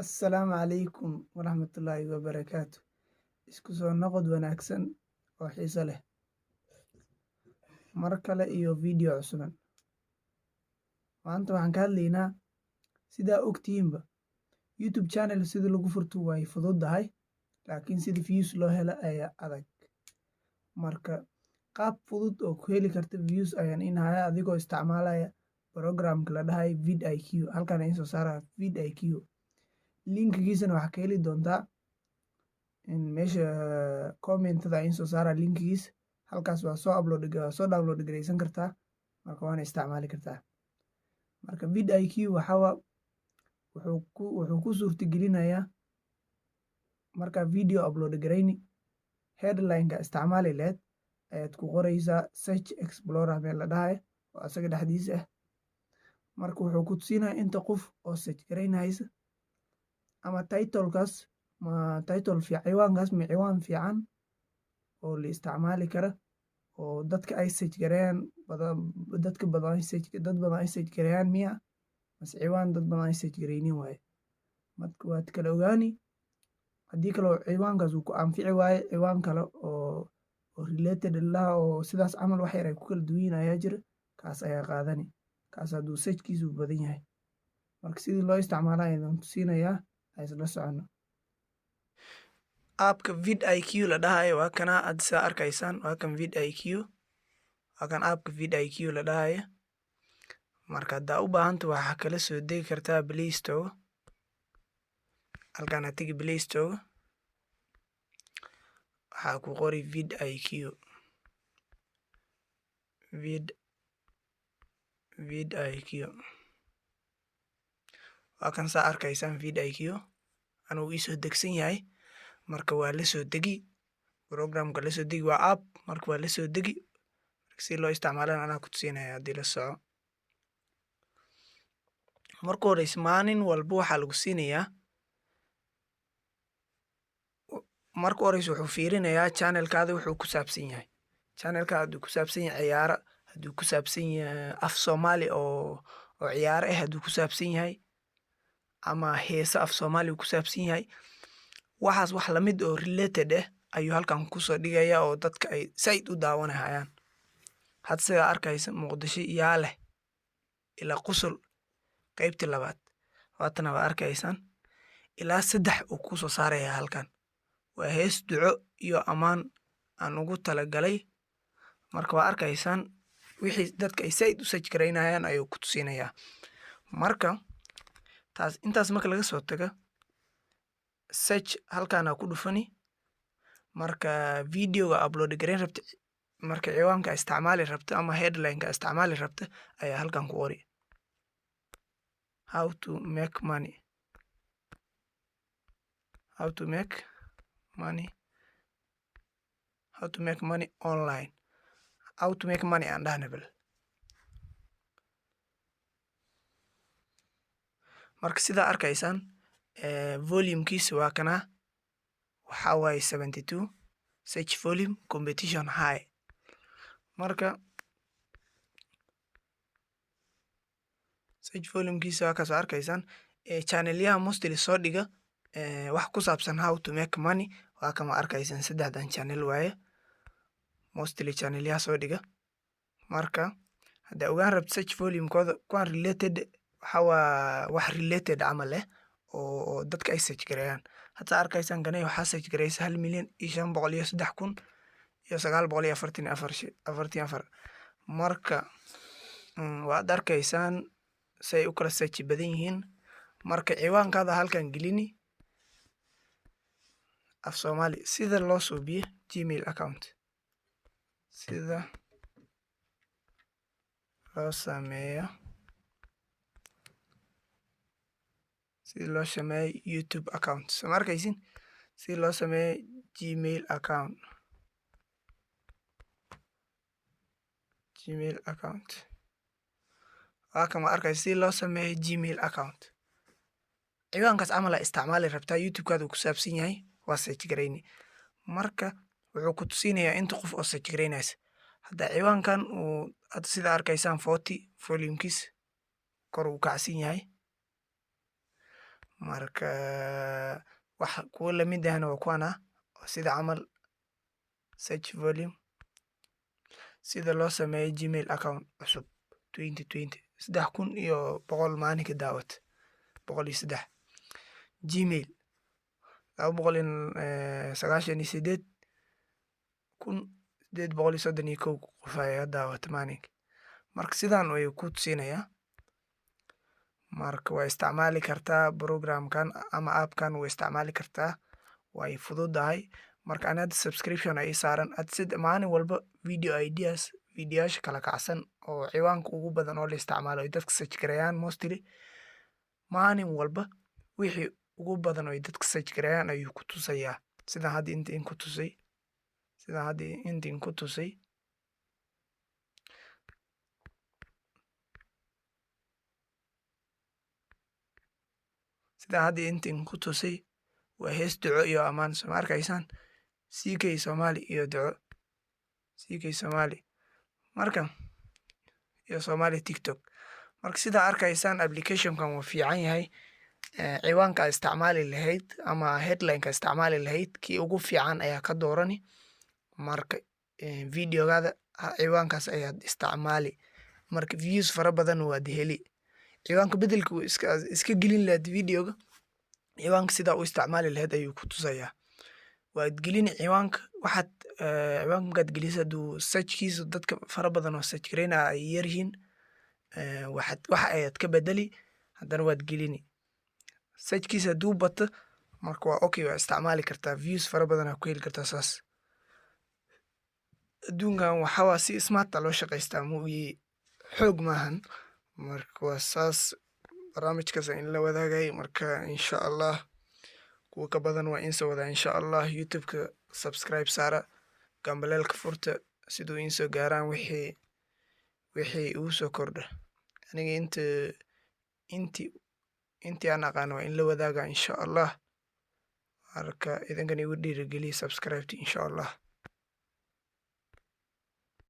Assalaamu calaykum waraxmatullaahi wabarakaatu. Isku soo noqod wanaagsan oo xiiso leh. Mar kale iyo video cusuban. Maanta waxaan ka hadlaynaa sidaa ogtihiinba YouTube channel sida lagu furto way fududahay, laakiin sida views loo helo ayaa adag. Marka qaab fudud oo ku heli karta views ayaan inaya adigoo isticmaalaya programka la dhahay vidIQ. Halkan ayaan soo saaraa vidIQ. Linkigiisana waxaa ka heli doontaa meesha commentada ayaan soo saaraa linkigiisa. Halkaas waa soo download gareysan kartaa, marka waana isticmaali kartaa. Marka vidIQ wuxuu ku suurtagelinayaa markaa video upload gareyni headline-ka isticmaali lahayd ayaad ku qoraysaa search explorer meel la dhahay oo asaga dhexdiisa ah. Marka wuxuu ku tusinaya inta qof oo search gareynaysa ama title-kaas ciwaankaas ma ciwaan fiican oo la isticmaali kara oo dadka ay search gareeyaan dad badan ay search gareeyaan miya mase ciwaan dad badan ay search gareynin waaye. Marka waad kala ogaani haddii kale oo ciwaankaas uu ku anfici waaye ciwaan kale oo related lah oo sidaas camal wax yar ay ku kala duwan yihiin ayaa jira, kaas ayaa qaadani, kaas hadduu searchkiisu badan yahay. Marka sidii loo isticmaala ayaan tusinayaa, ha isla socono. Aapka vidIQ la dhahayo waa kana aad saa arkaysaan, waa kan vidIQ, waa kan aapka vidIQ la dhahayo. Marka haddaa u baahanta waxaa kala soo degi kartaa Play Store. Halkan aad tegi Play Store, waxaa ku qori vidIQ. vidIQ waa kan saa arkaysaan vidIQ anuu isoo degsan yahay. Marka waa la soo degi programka, la soo degi waa app. Marka waa la soo degi, si loo isticmaalana anaa ku tusinaya haddii la soco. Marka horeysa maalin walba waxaa lagu siinayaa, marka horeysa wuxuu fiirinayaa channelkaada wuxuu ku saabsan yahay. Channelka hadduu ku saabsan yahay ciyaaro, hadduu ku saabsan yahay af Soomaali oo ciyaaro ah, hadduu ku saabsan yahay ama heesa af Soomaali ku saabsan yahay, waxaas wax lamid oo related ah ayuu halkan ku soo dhigaya oo dadka ay sayd u daawanayaan. Had sida arkaysa Muqdisho yaa leh ilaa Qusul qaybtii labaad, waatana waa arkaysaan ilaa 3 uu ku soo saaraya halkan. Waa hees duco iyo ammaan aan ugu talagalay. Marka waa arkaysaan wixii dadka ay sayd u search gareynayaan ayuu ku tusinayaa. Marka intaas marka laga soo tago, search halkaana ku dhufani. Marka videoga upload gareyn rabta, marka ciwaanka isticmaali rabta ama headline-ka isticmaali rabta ayaa halkan ku qori how to make money online, how to make money aan dhahnay bal. Marka sidaa arkaysaan volume-kiisa waa kana, waxaa waaye 72 search volume competition high. Marka search volume-kiisa waa kasoo arkaysaan channel-yaha mostly soo dhiga wax ku saabsan how to make money waa kama arkaysaan 3 channel waaye mostly channel-yaha soo dhiga. Marka haddaa ogaan rabto search volume-kooda kuwan related waa wax related camal leh oo dadka ay search gareeyaan. Hadda arkaysaan ganay waxaa search gareysa 1,503,944. Marka waad arkaysaan say u kala search badan yihiin. Marka ciwaankaada halkan gelini af Soomaali sida loo suubiyo Gmail account, sida loo sameeyo YouTube account. Soo arkaysin si loo sameeyo Gmail account. Waa kama arkaysa si loo sameeyo Gmail account. Ciwaankaas camal isticmaali rabtaa YouTube-kaada ku saabsan yahay, waa search gareyni. Marka wuxuu ku tusinayaa inta qof oo search gareynaysa. Hadda ciwaankan sida arkaysaan 40 volume-kiisa kor uu kacsan yahay. marka wax kuwa lamid ahna waa kuwana sida camal search volume sida loo sameeyo gmail account cusub 2020 3,100 maalinka daawat 103 gmail 298,831 qof ayaa daawata maalinka marka sidaan ayuu ku tusinaya marka waa isticmaali kartaa programkan ama appkan waa isticmaali kartaa way fududahay marka ana subscription ay saaran sid maalin walba video ideas videoyaasha kala kacsan oo ciwaanka ugu badan oo la isticmaalo ay dadka search gareeyaan mostly maalin walba wixii ugu badan oo dadka search gareeyaan ayuu ku tusayaa sida hadda inta ku tusay sida hadda inta ku tusay sida hadda inta ku tusay waa hees duco iyo ammaan soo arkaysaan CK Somali iyo duco CK Somali marka iyo Somali TikTok marka sida arkaysaan applicationkan waa fiican yahay ciwaanka isticmaali lahayd ama headline-ka isticmaali lahayd kii ugu fiican ayaa ka doorani marka videogaada ciwaankaas ayaad isticmaali marka views fara badan waad heli ciwaanka bedelku iska gelin lahayd videoga ciwaanka sida uu isticmaali lahayd ayuu ku tusayaa waad gelin ciwaanka waxaad ciwaanka markaad geliso haduu searchkiisu dadka fara badan oo search gareynaya ay yaryihiin waxa ayaad ka bedeli haddana waad gelini searchkiisa haduu bato marka waa okay waa isticmaali kartaa views fara badan ku heli kartaa saas adduunkan waxa waa si smart loo shaqaystaa muuyi xoog maahan marka waa saas barnaamijkaas in la wadaagay marka insha Allah kuwa ka badan waa in soo wada insha Allah YouTube-ka subscribe saara gambaleelka furta sidoo in soo gaaraan wixii uu soo kordha aniga intii aan aqaan waa in la wadaaga insha Allah marka idinkana igu dhiirigeliya subscribe insha Allah